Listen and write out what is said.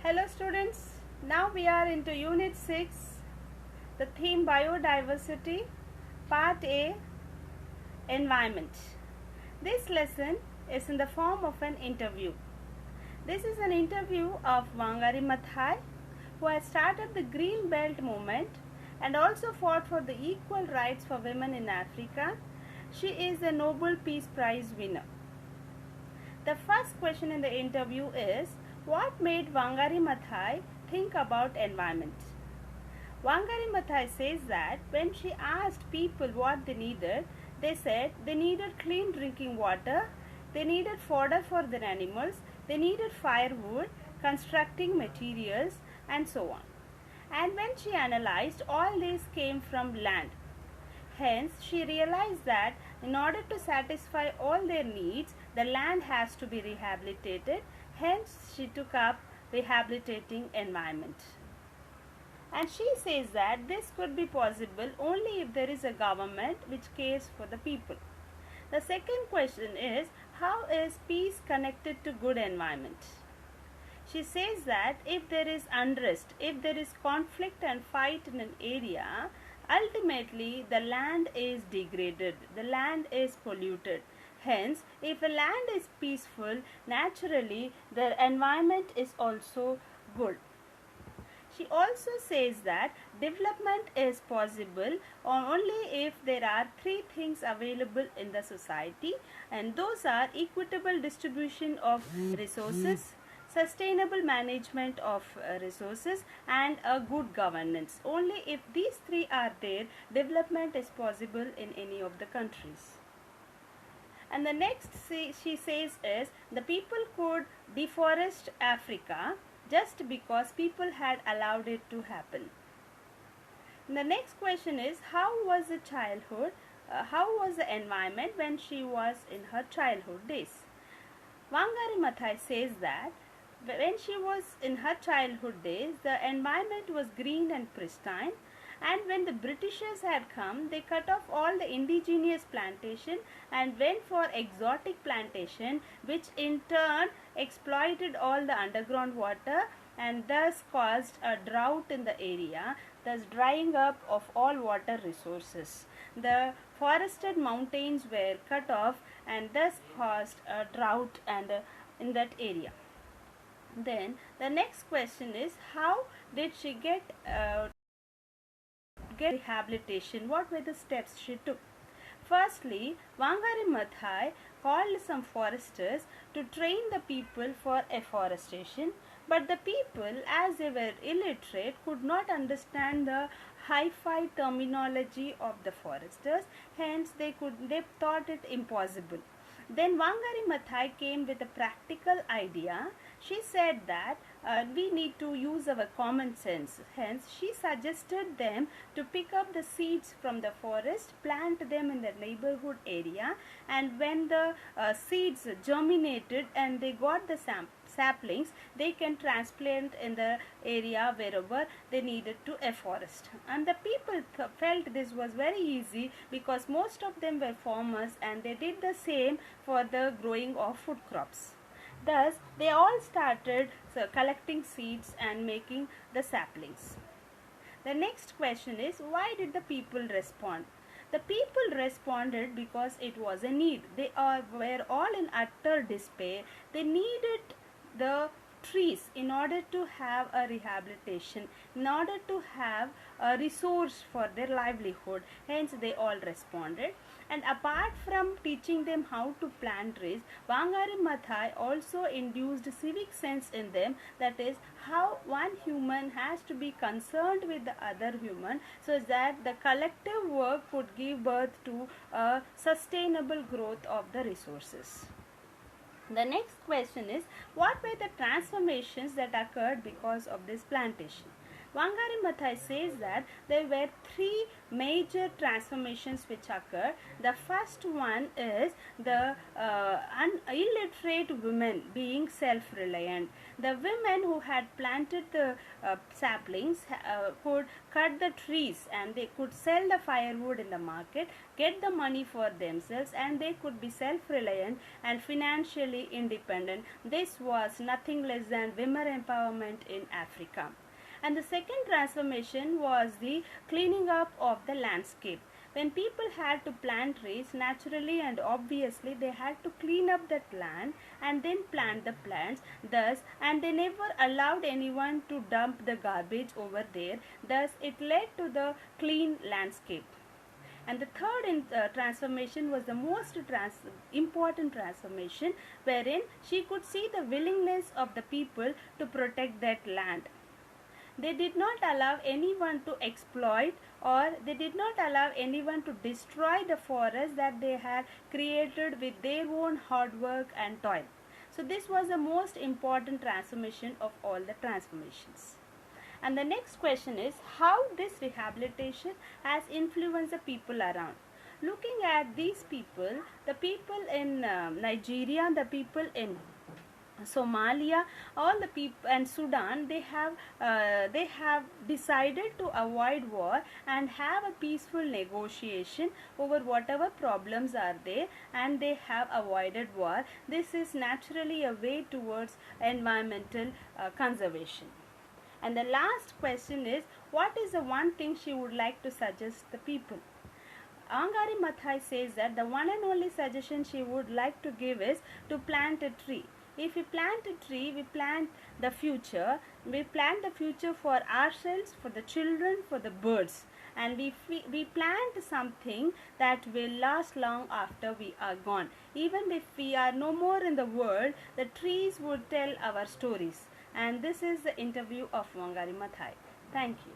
Hello students, now we are into Unit 6, the theme Biodiversity, Part A, Environment. This lesson is in the form of an interview. This is an interview of Wangari Maathai, who has started the Green Belt movement and also fought for the equal rights for women in Africa. She is a Nobel Peace Prize winner. The first question in the interview is, what made Wangari Maathai think about environment? Wangari Maathai says that when she asked people what they needed, they said they needed clean drinking water, they needed fodder for their animals, they needed firewood, constructing materials, and so on. And when she analyzed, all these came from land. Hence, she realized that in order to satisfy all their needs, the land has to be rehabilitated. Hence, she took up rehabilitating environment. And she says that this could be possible only if there is a government which cares for the people. The second question is, how is peace connected to good environment? She says that if there is unrest, if there is conflict and fight in an area, ultimately the land is degraded, the land is polluted. Hence, if a land is peaceful, naturally the environment is also good. She also says that development is possible only if there are three things available in the society, and those are equitable distribution of resources, sustainable management of resources, and a good governance. Only if these three are there, development is possible in any of the countries. And the next she says is, the people could deforest Africa just because people had allowed it to happen. And the next question is, how was the childhood, how was the environment when she was in her childhood days? Wangari Maathai says that when she was in her childhood days, the environment was green and pristine, and when the Britishers had come, they cut off all the indigenous plantation and went for exotic plantation, which in turn exploited all the underground water and thus caused a drought in the area, thus drying up of all water resources. The forested mountains were cut off and thus caused a drought in that area. Then the next question is, how did she get rehabilitation? What were the steps she took? Firstly, Wangari Maathai called some foresters to train the people for afforestation, but the people, as they were illiterate, could not understand the hi-fi terminology of the foresters. Hence, they thought it impossible. Then Wangari Maathai came with a practical idea. She said that we need to use our common sense. Hence, she suggested them to pick up the seeds from the forest, plant them in the neighborhood area, and when the seeds germinated and they got the saplings, they can transplant in the area wherever they needed to afforest. And the people felt this was very easy because most of them were farmers and they did the same for the growing of food crops. Thus, they all started collecting seeds and making the saplings. The next question is, why did the people respond? The people responded because it was a need. They were all in utter despair. They needed the trees in order to have a rehabilitation, in order to have a resource for their livelihood. Hence, they all responded. And apart from teaching them how to plant trees, Wangari Maathai also induced civic sense in them, that is, how one human has to be concerned with the other human so that the collective work could give birth to a sustainable growth of the resources. The next question is, what were the transformations that occurred because of this plantation? Wangari Maathai says that there were three major transformations which occurred. The first one is the illiterate women being self-reliant. The women who had planted the saplings could cut the trees, and they could sell the firewood in the market, get the money for themselves, and they could be self-reliant and financially independent. This was nothing less than women empowerment in Africa. And the second transformation was the cleaning up of the landscape. When people had to plant trees, naturally and obviously they had to clean up that land and then plant the plants. Thus, and they never allowed anyone to dump the garbage over there. Thus, it led to the clean landscape. And the third transformation was the most important transformation, wherein she could see the willingness of the people to protect that land. They did not allow anyone to exploit, or they did not allow anyone to destroy the forest that they had created with their own hard work and toil. So this was the most important transformation of all the transformations. And the next question is how this rehabilitation has influenced the people around. Looking at these people, the people in Nigeria, the people in Somalia, all the people, and Sudan, they have decided to avoid war and have a peaceful negotiation over whatever problems are there, and they have avoided war. This is naturally a way towards environmental conservation. And the last question is, what is the one thing she would like to suggest the people? Wangari Maathai says that the one and only suggestion she would like to give is to plant a tree. If we plant a tree, we plant the future. We plant the future for ourselves, for the children, for the birds. And we plant something that will last long after we are gone. Even if we are no more in the world, the trees would tell our stories. And this is the interview of Wangari Maathai. Thank you.